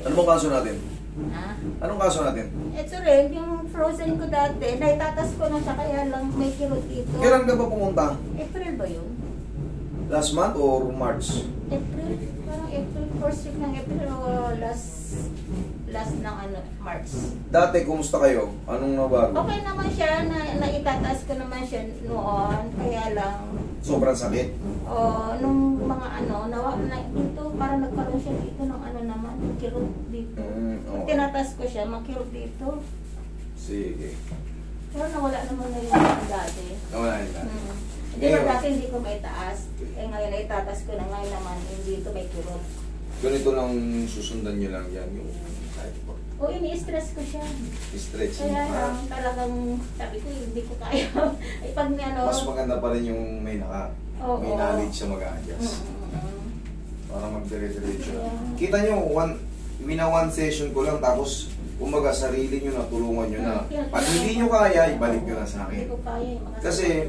Ano bang kaso natin? Ha? Anong kaso natin? Ito rin, yung frozen ko dati, naitatas ko na siya, kaya lang may kirot dito. Kailan ka ba pumunta? April ba yun? Last month or March? April? Parang April, first week ng April o last ng March. Dati, kumusta kayo? Anong nabago? Okay naman siya, naitataas ko naman siya noon, kaya lang, Sobrang sakit? nung mga dito, parang nagkaroon siya dito ng naman, kirot dito. Pag tinataas ko siya, makirot dito. Sige. Pero nawala naman na yung dati. Nawala yun dati. Hindi ba dati hindi ko may taas? Ngayon ay tatas ko na, ngayon naman hindi dito may kirot. Ganito lang susundan nyo lang yan. Yung kahit po. O ini-stress ko siya. Stretching. Kaya lang talagang sabi ko hindi ko kaya. Ay pag Mas maganda pa rin yung may knowledge siya mag-a-adjust. Para magdire-diretso. Kita nyo, one session ko lang tapos kumbaga sarili nyo na, tulungan nyo na. Pag hindi nyo kaya, ibalik nyo na sa akin. Hindi ko kaya. Kasi,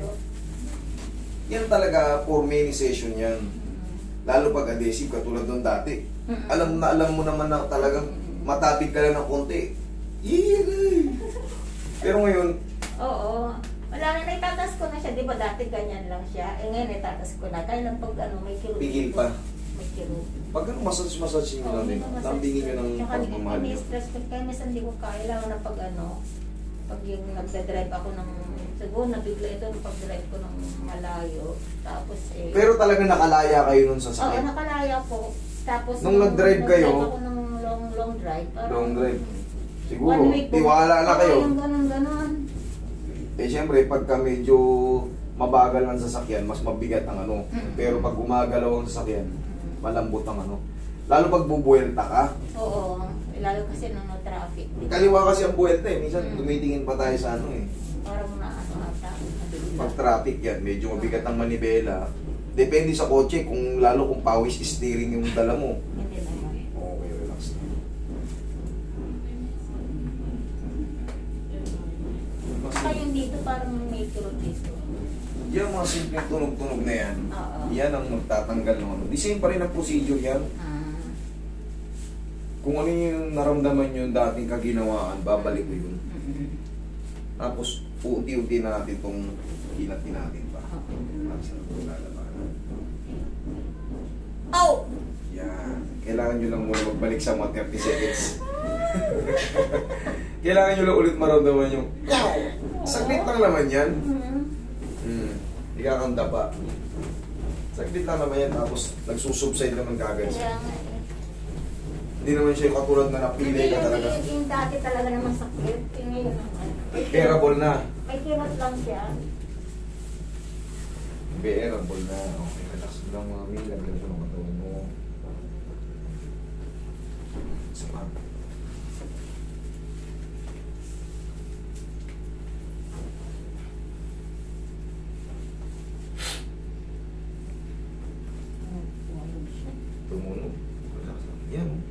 yan talaga for many session yan. Lalo pag adhesive, katulad nung dati. Alam mo naman na talagang matabig ka lang ng konti. Pero ngayon, oo. Wala na, naitatas ko na siya. Di ba dati ganyan lang siya? Ngayon naitatas ko na. Kaya lang pag may kirot. pigil pa. May kirot. Pag massage nyo lang din. Lambingin nyo ng pagmamahal nyo. Stress ko. Kaya minsan hindi ko kaya. Lalo na pag pag yung nagdadrive ako ng, siguro nabigla ito pag-drive ko ng malayo. Tapos Pero talagang nakalaya kayo nun sa oo, sakit? nakalaya po. Tapos Nung nag-drive kayo? Nag-drive ako ng long drive. Long drive. Siguro, 1 week po. tiwala na kayo. Yung ganun. Siyempre, pagka medyo mabagal ang sasakyan, mas mabigat ang Pero pag gumagalaw ang sasakyan, malambot ang Lalo pag bubuelta ka. Oo. Lalo kasi nung traffic. Kaliwa kasi ang buwelta Minsan tumitingin pa tayo sa Parang ata. Pag traffic yan, medyo mabigat ang manibela. Depende sa kotse, lalo kung pawis steering yung dala mo. Hindi naman. Okay, relax na. Saka yung dito parang may kirot dito. Yung mga simpleng tunog-tunog na yan, Oo. yan ang magtatanggal ng The same pa rin ang procedure yan. Kung ano yung naramdaman nyo dating kaginawaan, babalik ko yun. Tapos, unti-unti na natin itong hinatin natin pa. Para sa lalabanan. Oh! Yan. Kailangan nyo lang muna magbalik sa mga 30 seconds. Kailangan nyo lang ulit maramdaman yung saglit lang naman yan. Hindi kakanda pa. Saglit lang naman yan. Tapos, nagsusubside naman kagad siya. Hindi naman siya katulad na napili ka talaga. Yung dati talaga naman sakit. Yung ngayon naman. Bearable na. May kirot lang siya. Bearable na. Okay, relax lang mga mil. Lagyan ko ng katawan mo. Sama. Tumunog. Relax lang. Yan.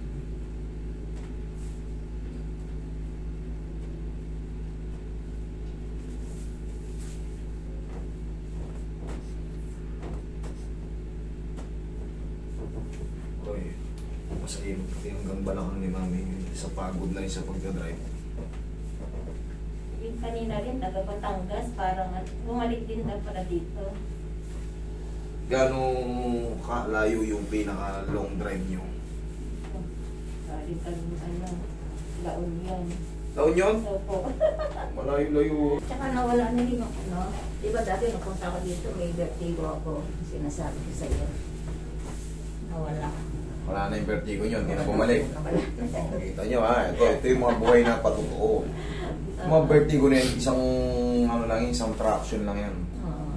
Masaya mo pati hanggang balakang ni mami sa pagod na rin sa pagdadrive. Yung kanina rin, taga Batangas, parang bumalik din na para dito. Gano'ng kalayo yung pinaka long drive nyo? Galing ka La Union. La Union? Opo. Malayo-layo. Tsaka nawala na rin yung di ba dati napunta ko dito, may vertigo ako, sinasabi ko sa iyo. Nawala. Wala na yung vertigo nyo, hindi na bumalik. Kita nyo ito yung mga buhay na patotoo. Mga vertigo na yan, isang traction lang yan.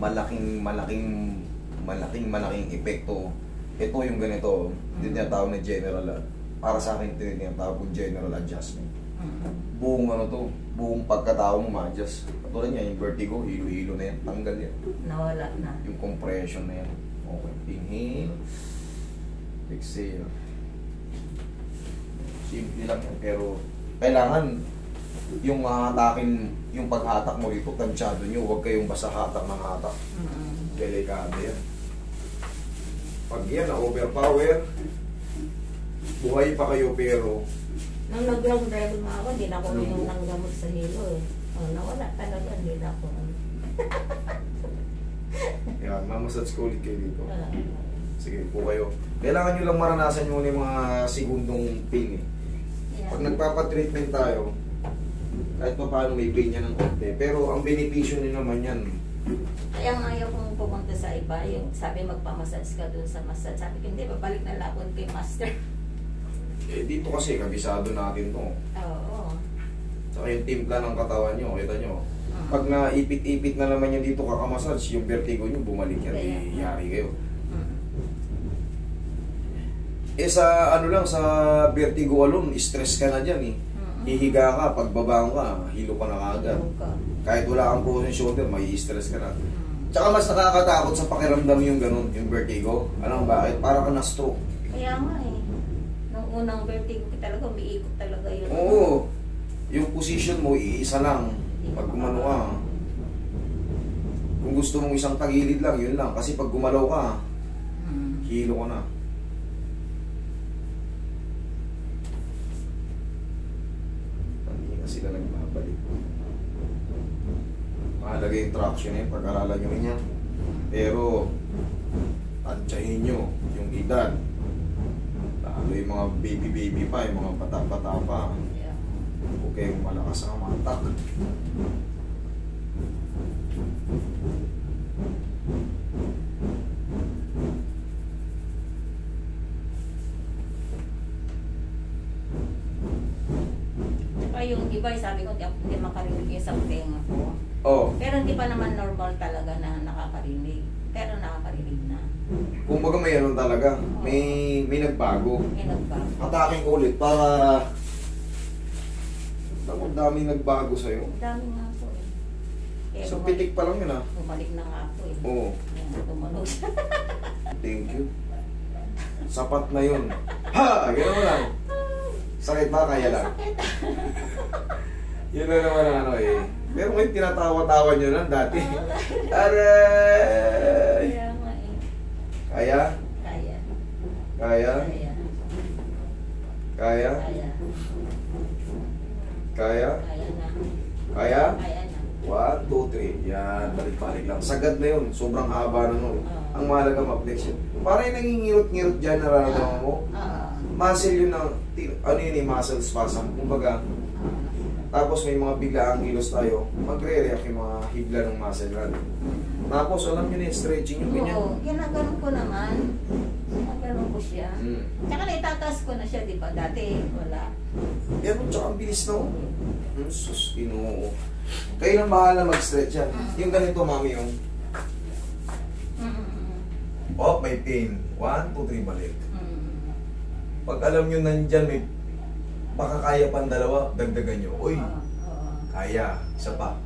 Malaking epekto. Ito yung ganito, hindi niya tawag na general. Para sa akin, ito yung tawag kong general adjustment. Buong buong pagkatao mo ma-adjust. Katulad niya, yung vertigo, hilo-hilo na yan, tanggal yan. Nawala na. Yung compression na yan. Okay, inhale. Exhale. Simple lang yan, pero kailangan yung hatakin, yung paghatak mo dito, tansyado nyo, huwag kayong basta hatak ng hatak. Delikado yan. Pag yan, na-overpower, buhay pa kayo pero Nung nag-long drive nga ako, hindi na ako minom ng gamot sa hilo eh. Oh, nawala talaga, hindi na ako. yan, mamasage ko ulit kayo dito. Ah. Sige po kayo. Kailangan nyo lang maranasan nyo yung mga segundong pain eh. Yeah. Pag nagpapatreatment tayo, kahit pa paano may pain yan ng konti. Pero ang benepisyo nyo naman yan. Kaya nga ayaw kong pumunta sa iba, yung sabi magpamassage ka dun sa massage. Sabi ko, hindi, babalik na lapon kay master. Eh dito kasi, kabisado natin to. Oo. Saka yung timpla ng katawan nyo, kita nyo. Pag naipit-ipit na naman yan dito kakamassage, yung vertigo nyo, bumalik yan, yari kayo. Eh sa ano lang, sa vertigo alone, stress ka na dyan eh. Hihiga ka, pagbabangon ka, hilo ka na kagad. Kahit wala kang frozen shoulder, may stress ka na. Tsaka mas nakakatakot sa pakiramdam yung ganun, yung vertigo. Alam mo bakit? Para ka na-stroke. Kaya nga eh. Nung unang vertigo ko talaga, umiikot talaga yun. Oo. Yung position mo, iisa lang. Pag gumano ka. Kung gusto mong isang tagilid lang, yun lang. Kasi pag gumalaw ka, hilo ka na. Hindi na sila nagbabalik. Mahalaga yung traction eh, pag-aralan nyo rin yan. Pero, tansyahin nyo yung edad. Lalo yung mga baby pa, yung mga bata-bata pa. Huwag kayong malakas ang matak. Tsaka yung iba, sabi ko, hindi makarinig yung sa tenga ko. Oh, Pero hindi pa naman normal talaga na nakakarinig. Pero nakakarinig na. kumbaga may ano talaga, may nagbago. May nagbago. Hatakin ko ulit para ang daming nagbago sa'yo. Ang dami nga po eh. Kaya So pitik pa lang yun ah. bumalik na nga po eh. Oo. Ayan, tumunog siya. Thank you. Sapat na yun. Ha! Gano'n lang. Sakit ba? Kaya lang. Sakit. Yun na naman ang ano eh. Pero ngayon tinatawa-tawa nyo lang dati. Aray! Kaya nga eh. Kaya? Kaya. Kaya? Kaya. Kaya? Kaya. Kaya? Kaya na. Kaya? Kaya na. 1, 2, 3. Yan, balik-balik lang. Sagad na yun. Sobrang haba na nun. Ang mahalaga ma-flex yun. Parang yung nangingirot-ngirot dyan, nararamdaman mo. Muscle yun ng, ano yun eh, muscle spasm. Kumbaga, tapos may mga biglaang kilos tayo, magre-react yung mga hibla ng muscle natin. Tapos alam nyo na yung stretching yung ganyan. Oo, ginaganon ko naman. Ginaganon ko siya. Tsaka naitataas ko na siya, di ba? Dati, wala. Yan, tsaka ang bilis na oh. Sus, inoo. Kayo nang bahala mag-stretch yan. Yung ganito, mami, yung oh, may pain. 1, 2, 3, balik. Pag alam nyo nandyan, may baka kaya pang dalawa, dagdagan nyo. Uy, kaya. Isa pa.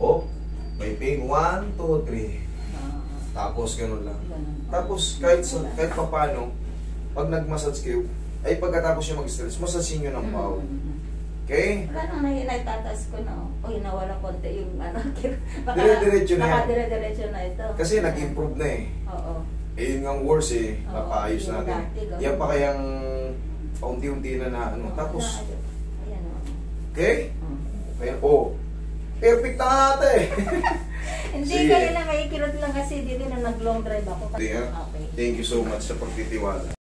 Oh, may pain. 1, 2, 3. Tapos ganun lang. Tapos kahit pa paano, pag nag-massage kayo, ay pagkatapos nyo mag-stretch, massage nyo ng pao. Okay? Wala nang naitataas ko na. Uy, nawala konti yung ano. Dire-diretso na yan. Dire-diretso na ito. Kasi nag-improve na eh. Oo. Eh yun ang worse eh, Oo, napaayos yung natin. dati, ganun. Yan pa kayang paunti-unti na ano. Tapos, Ayan o. okay? Kaya, oh, perfect na ate. Hindi, Sige. kaya na may ikilot lang kasi dito na nag-long drive ako. Hindi, ah. Okay. Thank you so much sa pagtitiwala.